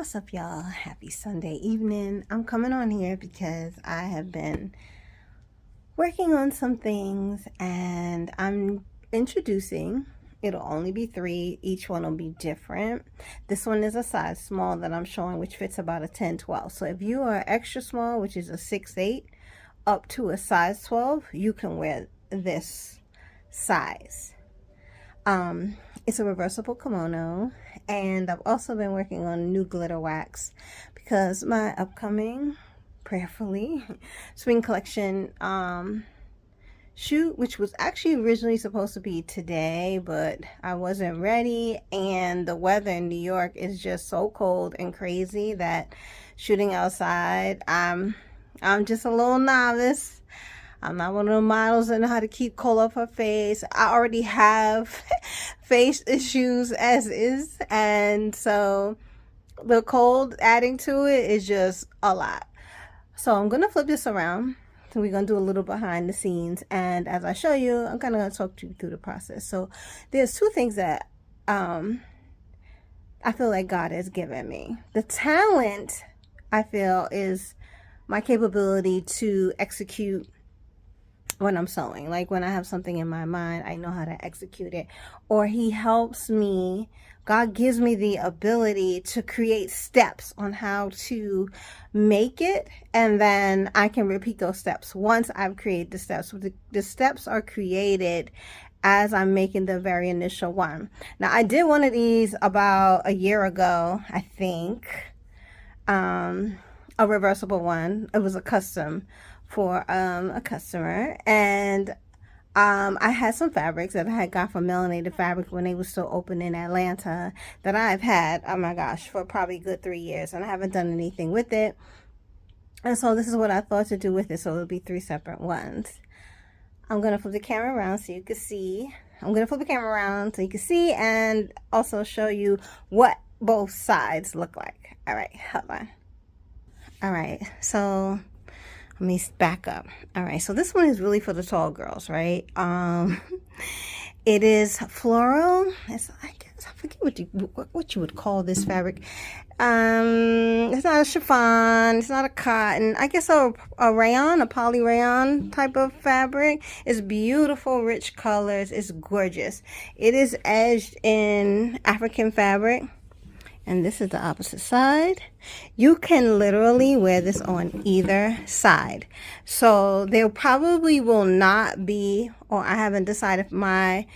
What's up, y'all? Happy Sunday evening. I'm coming on here because I have been working on some things and I'm introducing. It'll only be 3. Each one will be different. This one is a size small that I'm showing, which fits about a 10-12. So if you are extra small, which is a 6-8, up to a size 12, you can wear this size. It's a reversible kimono, and I've also been working on new glitter wax because my upcoming, prayerfully, spring collection shoot, which was actually originally supposed to be today, but I wasn't ready, and the weather in New York is just so cold and crazy that shooting outside, I'm just a little novice. I'm not one of the models that know how to keep cold off her face. I already have face issues as is, and so the cold adding to it is just a lot. So I'm gonna flip this around. So we're gonna do a little behind the scenes, and as I show you, I'm kind of gonna talk you through the process. So there's 2 things that I feel like God has given me. The talent, I feel, is my capability to execute when I'm sewing. Like when I have something in my mind, I know how to execute it. Or He helps me, God gives me the ability to create steps on how to make it, and then I can repeat those steps once I've created the steps. So the steps are created as I'm making the very initial one. Now I did one of these about a year ago, I think, a reversible one. It was a custom for a customer, and I had some fabrics that I had got from Melanated Fabric when they were still open in Atlanta that I've had, oh my gosh, for probably a good 3 years, and I haven't done anything with it. And so this is what I thought to do with it. So it'll be 3 separate ones. I'm gonna flip the camera around so you can see. I'm gonna flip the camera around so you can see, and also show you what both sides look like. All right, hold on. All right, so let me back up. All right, so this one is really for the tall girls, right? It is floral. I forget what you would call this fabric. It's not a chiffon. It's not a cotton. I guess a rayon, a poly rayon type of fabric. It's beautiful, rich colors. It's gorgeous. It is edged in African fabric. And this is the opposite side. You can literally wear this on either side. So there probably will not be, or I haven't decided if my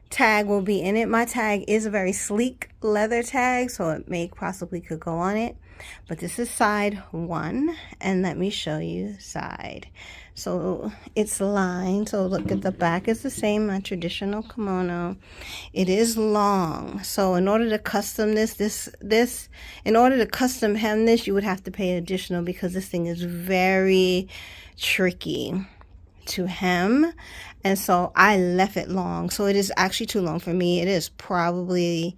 tag will be in it. My tag is a very sleek leather tag, so it may possibly could go on it. But this is side 1, and let me show you side. So it's lined. So look at the back is the same, my traditional kimono. It is long. So in order to custom in order to custom hem this, you would have to pay additional because this thing is very tricky to hem. And so I left it long. So it is actually too long for me. It is probably,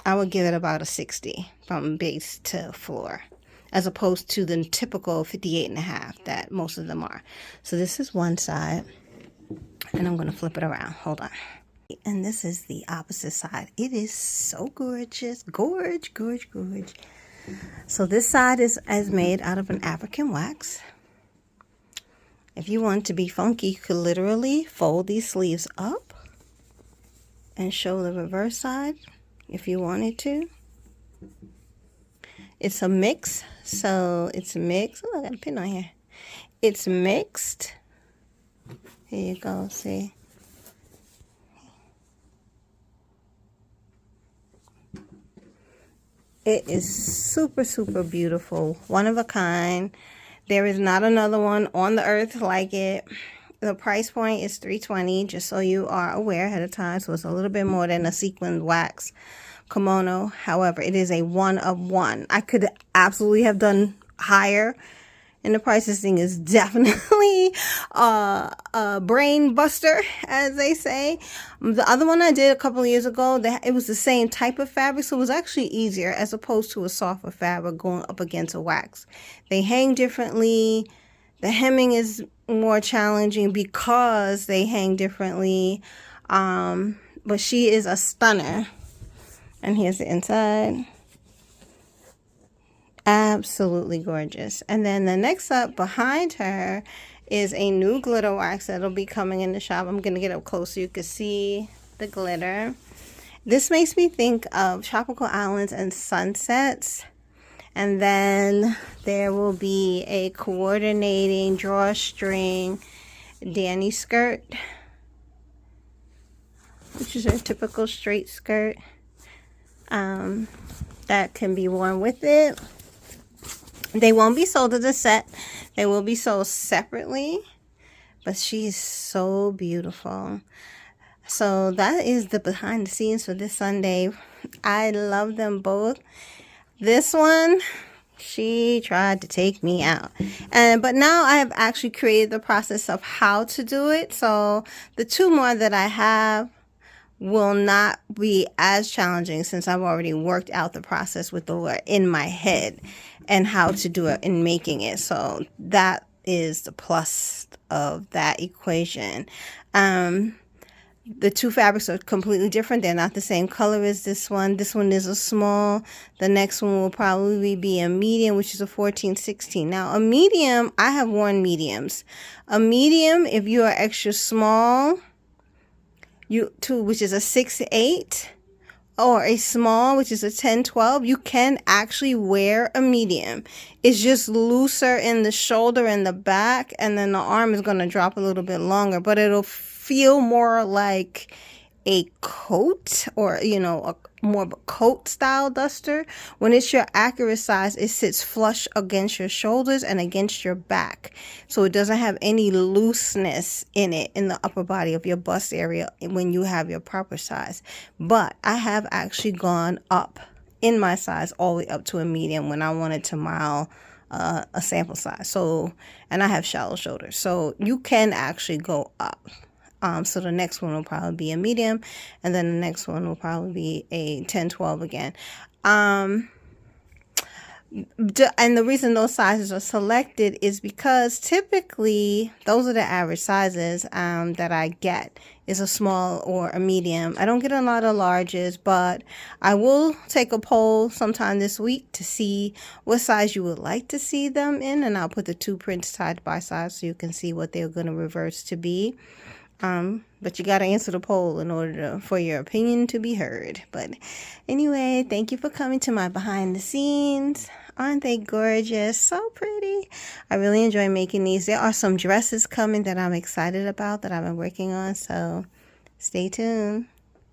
I would give it about a 60 from base to floor, as opposed to the typical 58.5 that most of them are. So this is one side, and I'm going to flip it around. Hold on. And this is the opposite side. It is so gorgeous. Gorge, gorge, gorge. So this side is made out of an African wax. If you want to be funky, you could literally fold these sleeves up and show the reverse side if you wanted to. It's a mix, so it's mixed. Oh, I got a pin on here. It's mixed. Here you go, see? It is super, super beautiful. One of a kind. There is not another one on the earth like it. The price point is $320, just so you are aware ahead of time. So it's a little bit more than a sequined wax kimono. However, it is a 1 of 1. I could absolutely have done higher, and the price. This thing is definitely a brain buster, as they say. The other one I did a couple of years ago, it was the same type of fabric, so it was actually easier as opposed to a softer fabric going up against a wax. They hang differently. The hemming is more challenging because they hang differently, but she is a stunner. And here's the inside. Absolutely gorgeous. And then the next up behind her is a new glitter wax that'll be coming in the shop. I'm going to get up close so you can see the glitter. This makes me think of tropical islands and sunsets. And then there will be a coordinating drawstring Danny skirt, which is a typical straight skirt that can be worn with it. They won't be sold as a set. They will be sold separately, but she's so beautiful. So that is the behind the scenes for this Sunday. I love them both. This one, she tried to take me out, but now I have actually created the process of how to do it. So the two more that I have will not be as challenging since I've already worked out the process with the in my head and how to do it in making it. So that is the plus of that equation. The two fabrics are completely different. They're not the same color as this one. This one is a small. The next one will probably be a medium, which is a 14-16. Now, a medium, I have worn mediums. A medium, if you are extra small, which is a 6-8, or a small, which is a 10-12, you can actually wear a medium. It's just looser in the shoulder and the back, and then the arm is going to drop a little bit longer, but it'll feel more like a coat, or more of a coat style duster. When it's your accurate size, it sits flush against your shoulders and against your back, so it doesn't have any looseness in it in the upper body of your bust area when you have your proper size. But I have actually gone up in my size all the way up to a medium when I wanted to mile a sample size. So, and I have shallow shoulders, so you can actually go up. So the next one will probably be a medium, and then the next one will probably be a 10-12 again. And the reason those sizes are selected is because typically those are the average sizes that I get, is a small or a medium. I don't get a lot of larges, but I will take a poll sometime this week to see what size you would like to see them in, and I'll put the two prints side by side so you can see what they're going to reverse to be. But you got to answer the poll in order for your opinion to be heard. But anyway, thank you for coming to my behind the scenes. Aren't they gorgeous? So pretty. I really enjoy making these. There are some dresses coming that I'm excited about that I've been working on. So stay tuned.